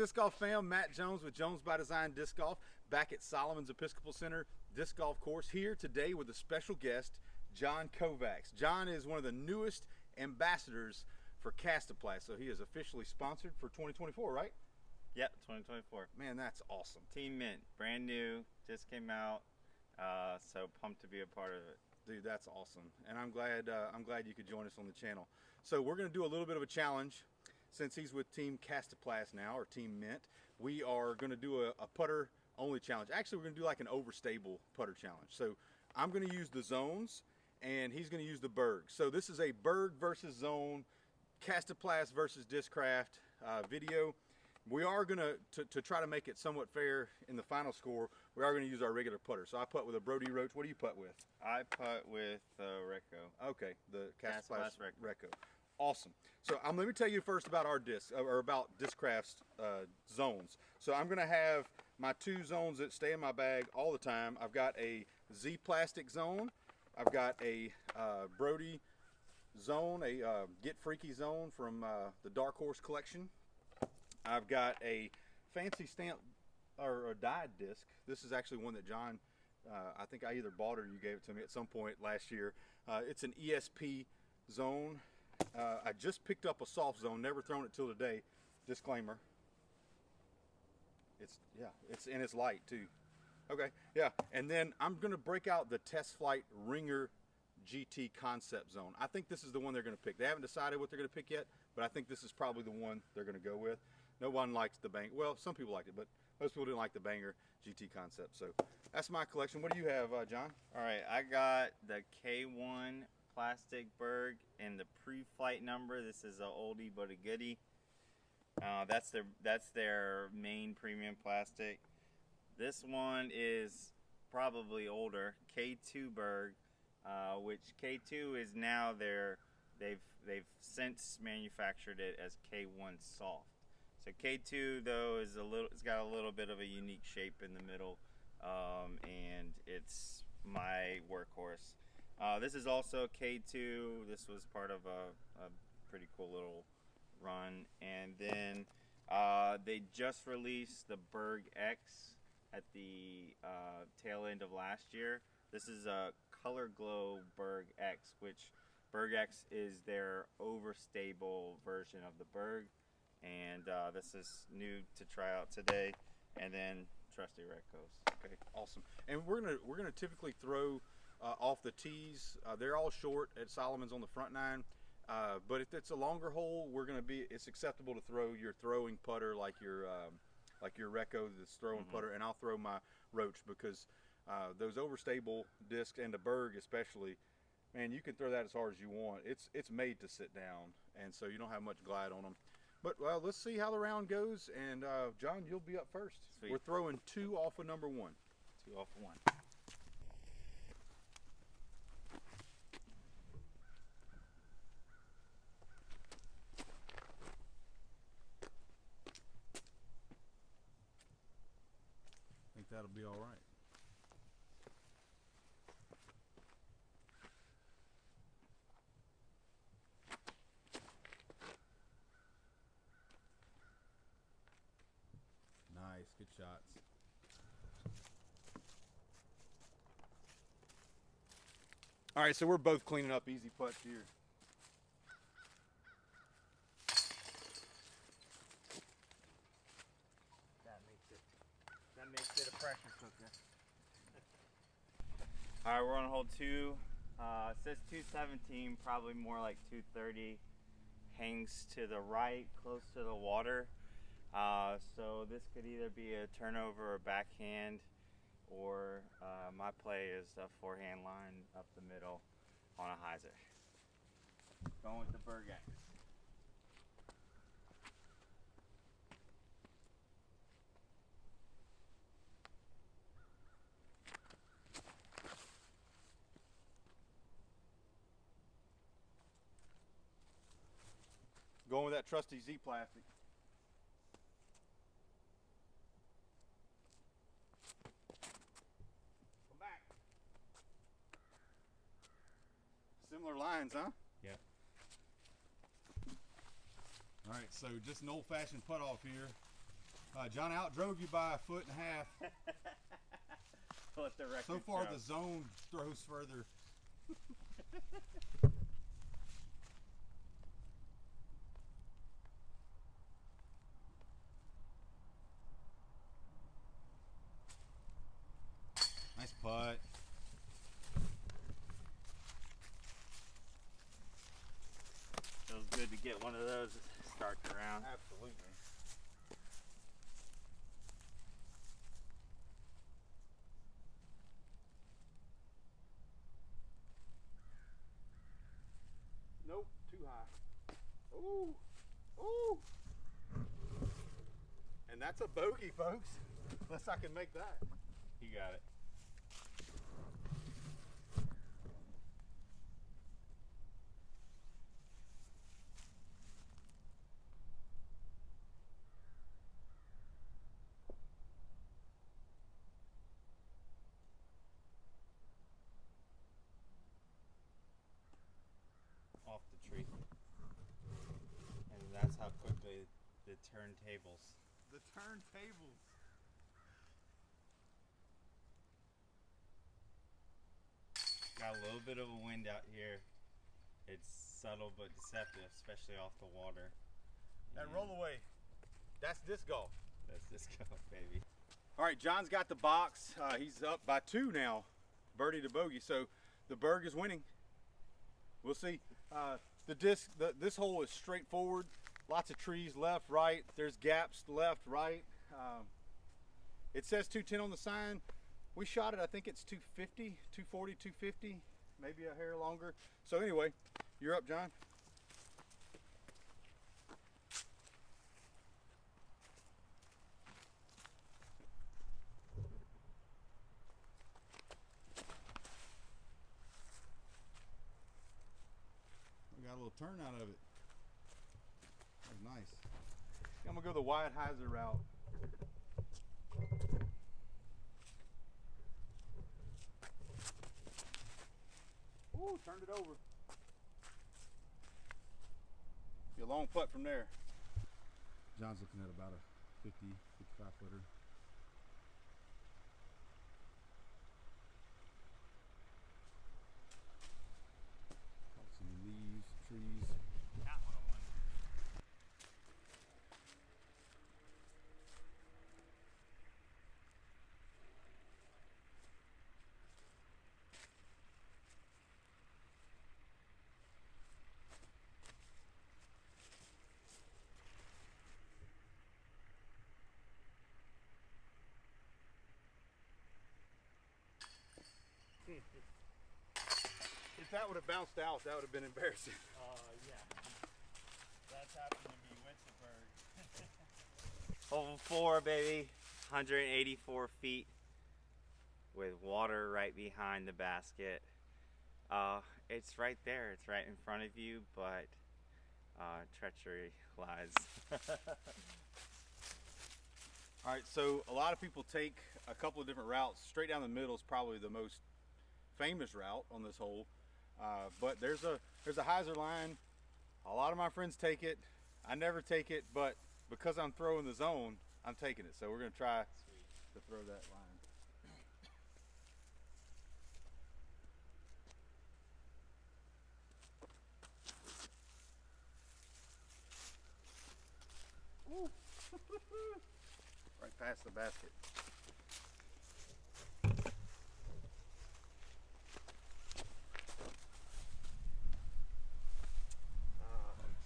Disc Golf fam? Matt Jones with Jones by Design Disc Golf, back at Solomon's Episcopal Center Disc Golf Course, here today with a special guest, John Kovacs. John is one of the newest ambassadors for Kastaplast, so he is officially sponsored for 2024, right? Yep, 2024. Man, that's awesome. Team Mint, brand new, just came out, so pumped to be a part of it. Dude, that's awesome, and I'm glad you could join us on the channel. So we're going to do a little bit of a challenge. Since he's with Team Kastaplast now, or Team Mint, we are going to do a putter only challenge. Actually, we're going to do like an overstable putter challenge. So I'm going to use the zones, and he's going to use the Berg. So this is a Berg versus zone, Kastaplast versus Discraft video. We are going to try to make it somewhat fair in the final score. We are going to use our regular putter. So I putt with a Brody Roach. What do you putt with? I putt with Recco. Okay, the Kastaplast Recco. Awesome. So let me tell you first about our disc, or about Discraft's zones. So I'm going to have my two zones that stay in my bag all the time. I've got a Z plastic zone. I've got a Brody zone, a Get Freaky zone from the Dark Horse collection. I've got a fancy stamp or a dyed disc. This is actually one that John, I think I either bought or you gave it to me at some point last year. It's an ESP zone. I just picked up a soft zone, never thrown it till today. Disclaimer. It's light too. Okay, yeah. And then I'm gonna break out the Test Flight Ringer GT Concept Zone. I think this is the one they're gonna pick. They haven't decided what they're gonna pick yet, but I think this is probably the one they're gonna go with. No one likes the Banger. Well, some people liked it, but most people didn't like the Banger GT Concept. So that's my collection. What do you have, John? All right, I got the K1 plastic Berg and the pre-flight number. This is a oldie but a goodie. That's their main premium plastic. This one is probably older, K2 Berg, which K2 is now they've since manufactured it as K1 soft. So K2 though it's got a little bit of a unique shape in the middle, and it's my workhorse. This is also K2. This was part of a pretty cool little run. And then they just released the Berg X at the tail end of last year. This is a Color Glow Berg X, which Berg X is their overstable version of the Berg. And this is new to try out today. And then trusty Recos. Okay, awesome. And we're gonna typically throw off the tees. They're all short at Solomon's on the front nine, but if it's a longer hole, it's acceptable to throw your throwing putter like your Recco that's throwing putter, and I'll throw my Roach, because those overstable discs and the Berg especially, man, you can throw that as hard as you want. It's made to sit down, and so you don't have much glide on them. But well, let's see how the round goes, and John, you'll be up first. Sweet. We're throwing 2 off of number 1. 2 off of 1. I think that'll be all right. Nice, good shots. All right, so we're both cleaning up easy putts here. That makes it a pressure cooker. All right, we're on hole 2. It says 217, probably more like 230. Hangs to the right, close to the water. So this could either be a turnover or backhand, or my play is a forehand line up the middle on a hyzer. Going with the Berg X. Going with that trusty Z plastic. Come back. Similar lines, huh? Yeah. All right, so just an old-fashioned putt off here. John outdrove you by 1.5 feet. Let the record So far, show. the zone throws further. Nice putt. Feels good to get one of those to start the round. Absolutely. Nope, too high. Ooh, ooh. And that's a bogey, folks. Unless I can make that. You got it. Off the tree. And that's how quickly the turntables. The turntables. Got a little bit of a wind out here. It's subtle but deceptive, especially off the water. That And roll away. That's disc golf. That's disc golf, baby. All right, John's got the box. He's up by 2 now, birdie to bogey. So the Berg is winning. We'll see. The disc, this hole is straightforward. Lots of trees left, right. There's gaps left, right. It says 210 on the sign. We shot it, I think it's 250, 240, 250, maybe a hair longer. So anyway, you're up, John. We got a little turn out of it. That was nice. I'm gonna go the wide hyzer route. Ooh, turned it over. Be a long putt from there. John's looking at about a 50, 55 footer. Some leaves, trees. That one I won. If that would have bounced out, that would have been embarrassing. Yeah. That's happened to me with the Berg. Hole 4, baby. 184 feet with water right behind the basket. It's right there. It's right in front of you, but treachery lies. All right, so a lot of people take a couple of different routes. Straight down the middle is probably the most famous route on this hole. But there's a hyzer line. A lot of my friends take it. I never take it, but because I'm throwing the zone, I'm taking it. So we're gonna try to throw that line. Ooh. Right past the basket.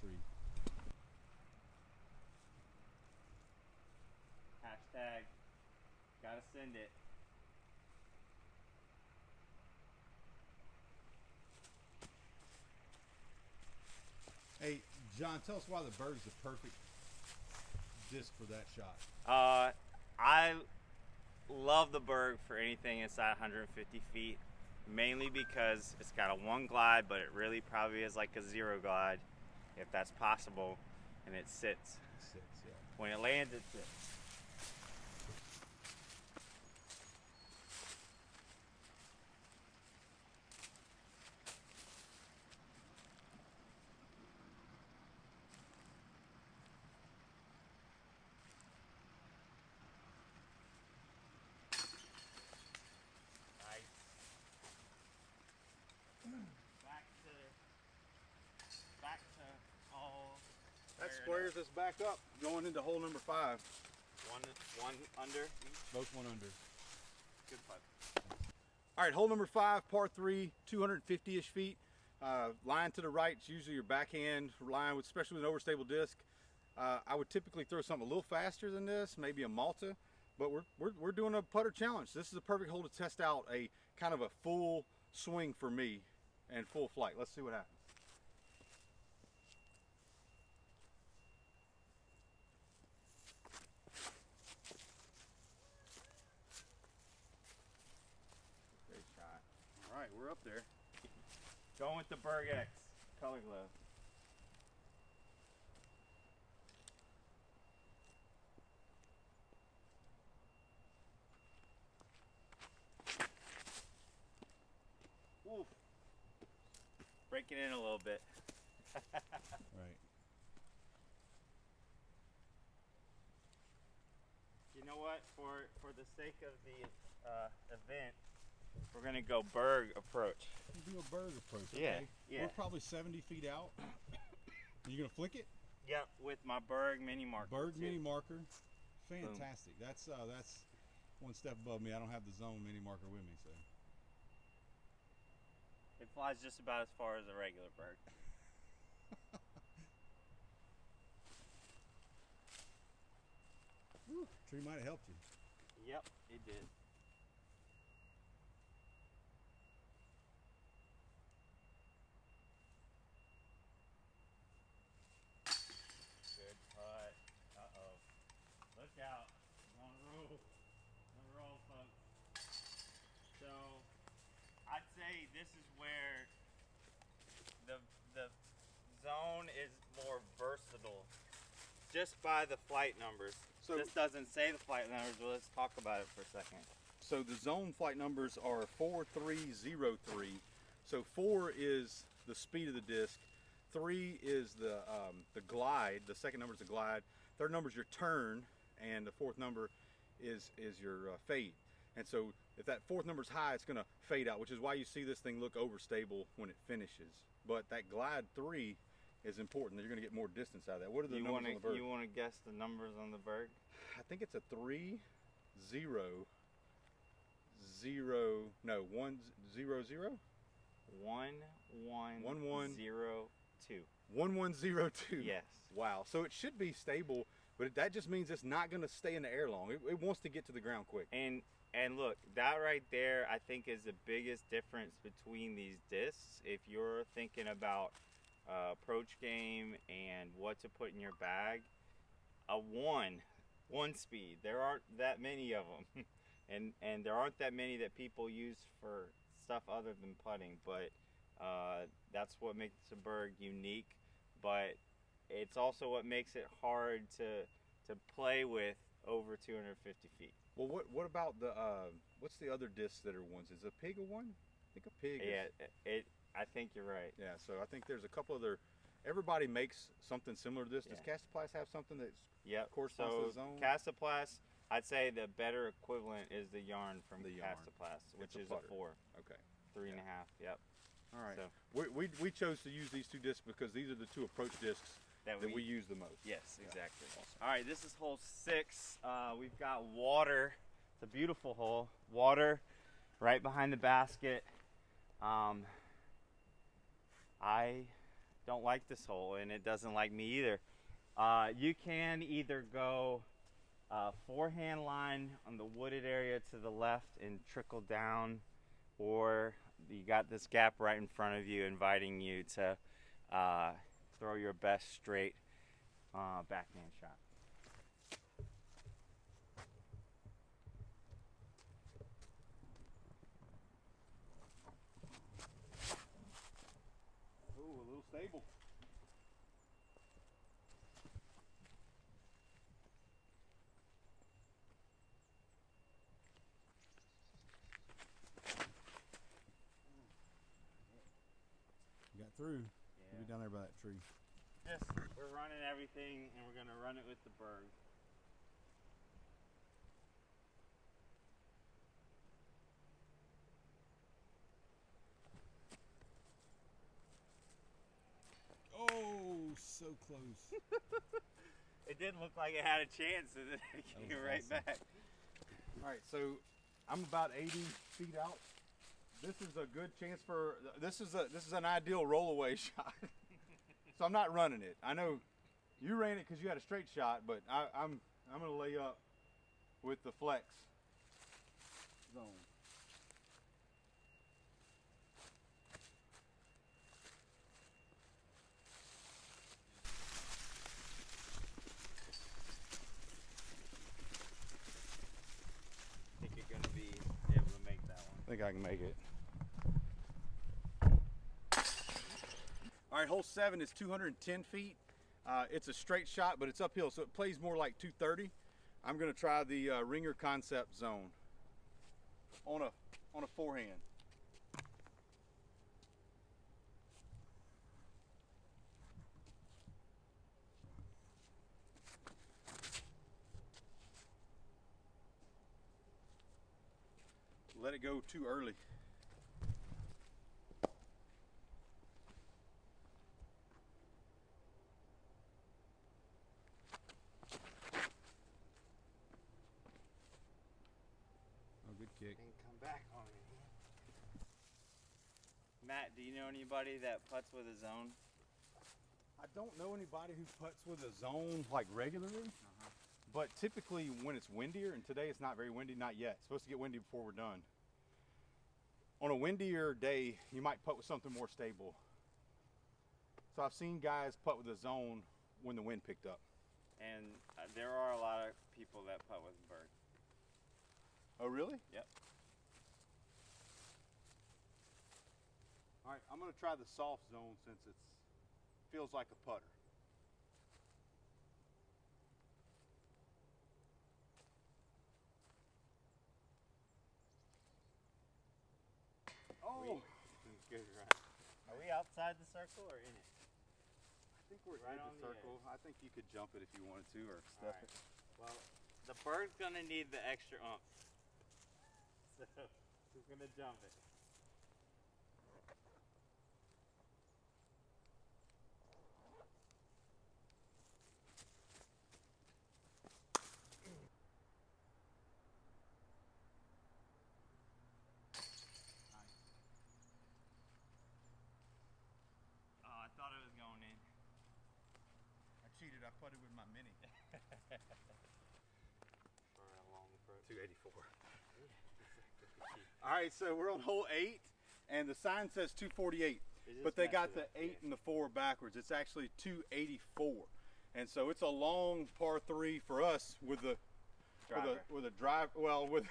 Tree. Hashtag gotta send it. Hey, John, tell us why the Berg's the perfect disc for that shot. I love the Berg for anything inside 150 feet, mainly because it's got a 1 glide, but it really probably is like a 0 glide, if that's possible, and it sits. It sits, yeah. When it lands, it sits. pairs us back up going into hole number 5. One under. Both one under. Good putt. All right, hole number 5, par 3, 250-ish feet. Line to the right is usually your backhand line, especially with an overstable disc. I would typically throw something a little faster than this, maybe a Malta, but we're doing a putter challenge. This is a perfect hole to test out a kind of a full swing for me and full flight. Let's see what happens. Great shot. All right, we're up there. Going with the Berg X color glove. Oof. Break it in a little bit. Right. You know what? For the sake of the event, we're gonna go Berg approach. You do a Berg approach. Yeah, Okay. yeah. We're probably 70 feet out. You gonna flick it? Yep, with my Berg mini marker. Berg too. mini marker. Fantastic. That's one step above me. I don't have the zone mini marker with me, so. It flies just about as far as a regular Berg. Whew, tree might have helped you. Yep, it did. Good putt. Uh-oh. Look out. We're on a roll. On a roll, folks. So, I'd say this is where the zone is more versatile just by the flight numbers. So- this doesn't say the flight numbers, but let's talk about it for a second. So the zone flight numbers are 4303. So 4 is the speed of the disc, 3 is the glide. The second number is the glide. Third number is your turn, and the fourth number is your fade. And so if that fourth number is high, it's going to fade out, which is why you see this thing look overstable when it finishes. But that glide 3 is important. You're going to get more distance out of that. What are the numbers on the Berg? You want to guess the numbers on the Berg? I think it's a 3 0 0 no 1 0 0 1102. 1102. Yes. Wow. So it should be stable, but that just means it's not going to stay in the air long. It wants to get to the ground quick. And look, that right there, I think is the biggest difference between these discs. If you're thinking about approach game and what to put in your bag, a one speed. There aren't that many of them, and there aren't that many that people use for stuff other than putting. But that's what makes the Berg unique. But it's also what makes it hard to play with over 250 feet. Well, what about the what's the other discs that are ones? Is a pig a one? I think a pig. Yeah, I think you're right. Yeah. So I think there's a couple other. Everybody makes something similar to this. Does Yeah. Kastaplast have something that's Yep. corresponds So to the zone? Kastaplast, I'd say the better equivalent is the yarn from The yarn. Kastaplast, which It's a is a putter. 4, Okay. 3.5. Yep. All right. So We chose to use these two discs because these are the two approach discs that that we use the most. Yes, Yeah. exactly. All right, this is hole 6. We've got water. It's a beautiful hole. Water right behind the basket. I don't like this hole, and it doesn't like me either. You can either go forehand line on the wooded area to the left and trickle down, or you got this gap right in front of you inviting you to throw your best straight backhand shot. Ooh, a little stable. You got through. You'll be down there by that tree. We're running everything, and we're gonna run it with the Berg. Oh, so close. It didn't look like it had a chance, and then it came right awesome. back. All right, so I'm about 80 feet out. This is a good chance for, this is an ideal rollaway shot. So I'm not running it. I know you ran it because you had a straight shot, but I'm gonna lay up with the flex zone. I think you're gonna be able to make that one. I think I can make it. All right, hole 7 is 210 feet. It's a straight shot, but it's uphill, so it plays more like 230. I'm gonna try the ringer concept zone on a forehand. Let it go too early. Oh, good kick. And come back on me. Matt, do you know anybody that putts with a zone? I don't know anybody who putts with a zone like regularly, but typically when it's windier, and today it's not very windy, not yet. It's supposed to get windy before we're done. On a windier day, you might putt with something more stable. So I've seen guys putt with a zone when the wind picked up. And there are a lot of people that putt with Berg. Oh, really? Yep. All right, I'm gonna try the soft zone since it feels like a putter. Oh, Good run. Are we outside the circle or in it? I think we're Right in on the the circle. I think you could jump it if you wanted to, or All step right. it. Well, the Berg's gonna need the extra oomph. So he's gonna jump it. Oh, I thought it was going in. I cheated. I putted with my mini. For a long approach. 284. All right, so we're on hole 8, and the sign says 248, but they got the 8 and the 4 backwards. It's actually 284, and so it's a long par 3 for us with the with a drive. Well, with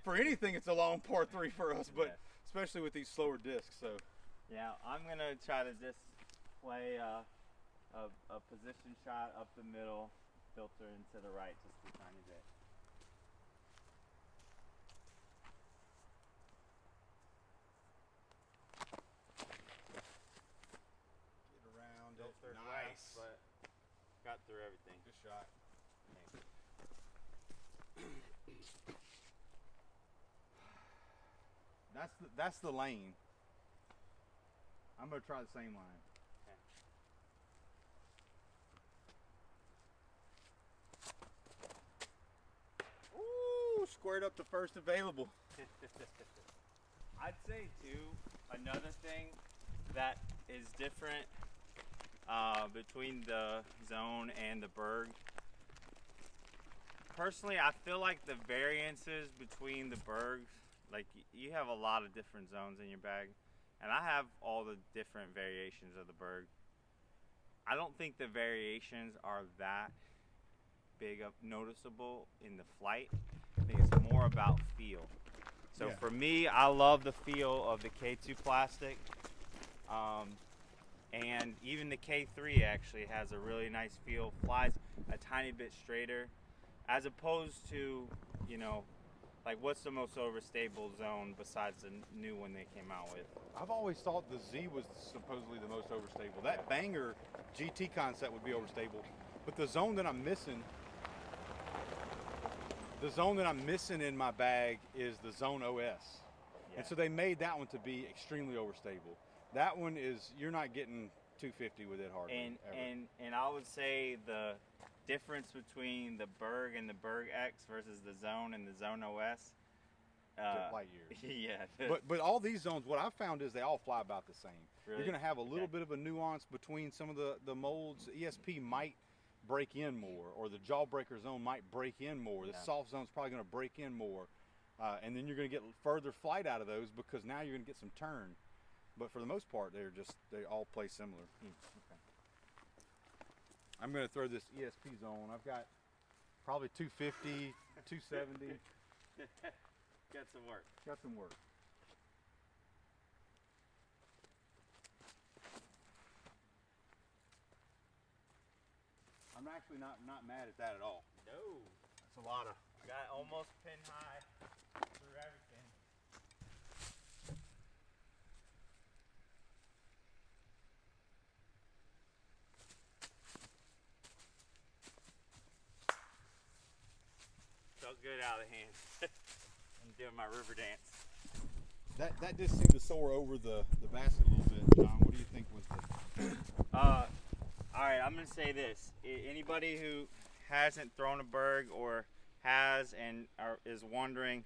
for anything, it's a long par 3 for us, but especially with these slower discs. So yeah, I'm gonna try to just play a position shot up the middle, filter into the right just a tiny bit. get around it. Filtered Nice. left, but got through everything. Good shot. That's the lane. I'm gonna try the same line. Ooh, squared up the first available. I'd say too, another thing that is different between the zone and the Berg. Personally, I feel like the variances between the Bergs, like you have a lot of different zones in your bag, and I have all the different variations of the Berg. I don't think the variations are that big of noticeable in the flight. I think it's more about feel. So Yeah. for me, I love the feel of the K2 plastic, and even the K3 actually has a really nice feel. Flies a tiny bit straighter, as opposed to, you know, like what's the most overstable zone besides the new one they came out with? I've always thought the Z was supposedly the most overstable. That Banger GT concept would be overstable, but the zone that I'm missing in my bag is the Zone OS. And so they made that one to be extremely overstable. That one is, you're not getting 250 with it hardly And ever. and I would say difference between the Berg and the Berg X versus the Zone and the Zone OS. Light years. Yeah. But all these zones, what I've found is they all fly about the same. Really? You're going to have a little Okay. bit of a nuance between some of the molds. ESP might break in more, or the jawbreaker zone might break in more. The Yeah. soft zone's probably going to break in more. And then you're going to get further flight out of those because now you're going to get some turn. But for the most part, they all play similar. Okay. I'm going to throw this ESP zone. I've got probably 250, 270. Got some work. Got some work. I'm actually not mad at that at all. No. That's a lot of. Got almost pin high through everything. Felt good out of the hand. I'm doing my river dance. That just seemed to soar over the basket a little bit, John. What do you think was the? All right, I'm gonna say this. Anybody who hasn't thrown a Berg or has and is wondering,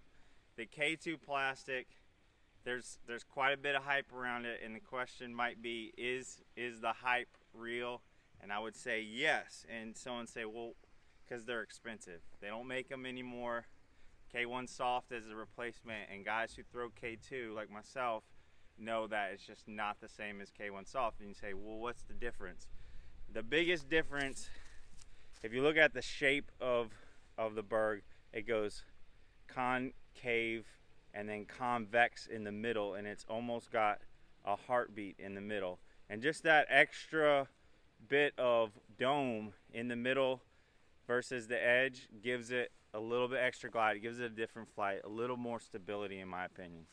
the K2 plastic, there's quite a bit of hype around it, and the question might be, is the hype real? And I would say yes. And someone say, well, because they're expensive. They don't make them anymore. K1 Soft is a replacement, and guys who throw K2 like myself know that it's just not the same as K1 Soft. And you say, well, what's the difference? The biggest difference, if you look at the shape of the Berg, it goes concave and then convex in the middle, and it's almost got a heartbeat in the middle. And just that extra bit of dome in the middle versus the edge gives it a little bit extra glide. It gives it a different flight, a little more stability in my opinion.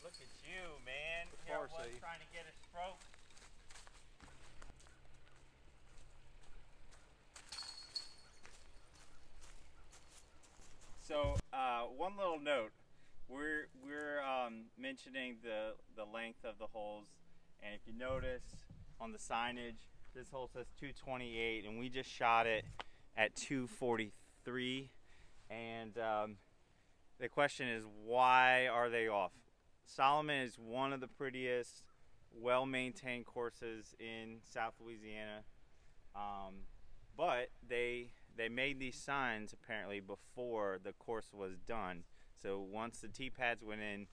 Look at you, man. Here I was trying to get a stroke. So one little note, we're mentioning the length of the holes, and if you notice on the signage, this hole says 228, and we just shot it at 243. And the question is, why are they off? Solomon is one of the prettiest, well-maintained courses in South Louisiana, but they made these signs apparently before the course was done. So once the tee pads went in,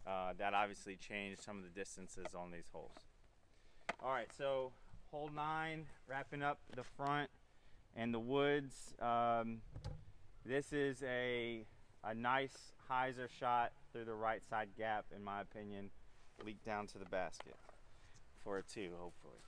that obviously changed some of the distances on these holes. All right, so hole 9, wrapping up the front and the woods. This is a nice hyzer shot through the right side gap, in my opinion. Leak down to the basket for a 2, hopefully.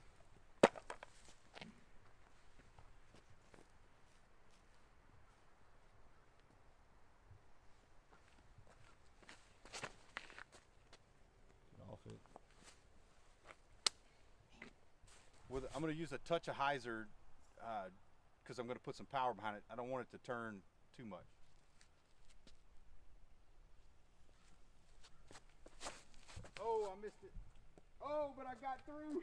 I'm going to use a touch of hyzer because I'm going to put some power behind it. I don't want it to turn too much. Oh, I missed it. Oh, but I got through.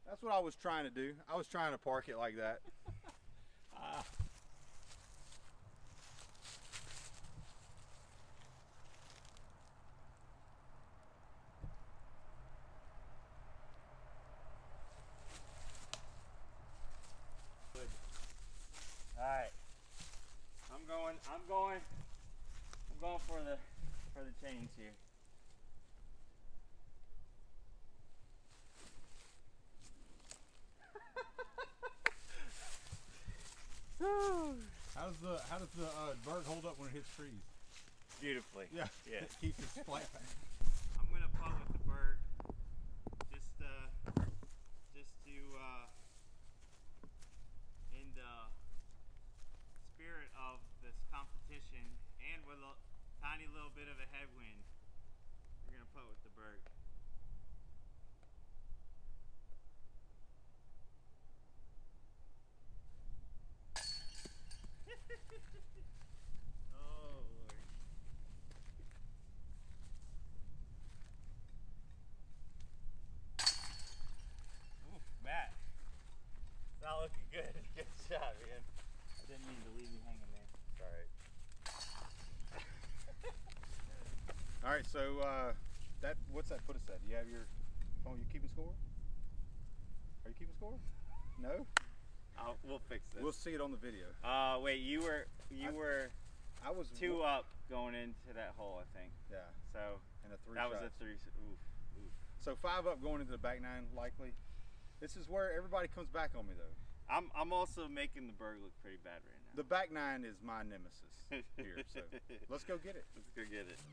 That's what I was trying to do. I was trying to park it like that. Alright. I'm going for the chains here. How does the Berg hold up when it hits trees? Beautifully. Yeah. Yeah. It keeps its flat. I'm gonna putt with the Berg just to in the spirit of this competition, and with a tiny little bit of a headwind, we're gonna putt with the Berg. So what's that put us at? Do you have your phone? You keeping score? Are you keeping score? No. We'll fix this. We'll see it on the video. Wait, you were I was 2 up going into that hole, I think. Yeah. So And a 3 that shot. was a 3. Oof. So 5 up going into the back 9 likely. This is where everybody comes back on me though. I'm also making the Berg look pretty bad right now. The back 9 is my nemesis here. So let's go get it. Let's go get it.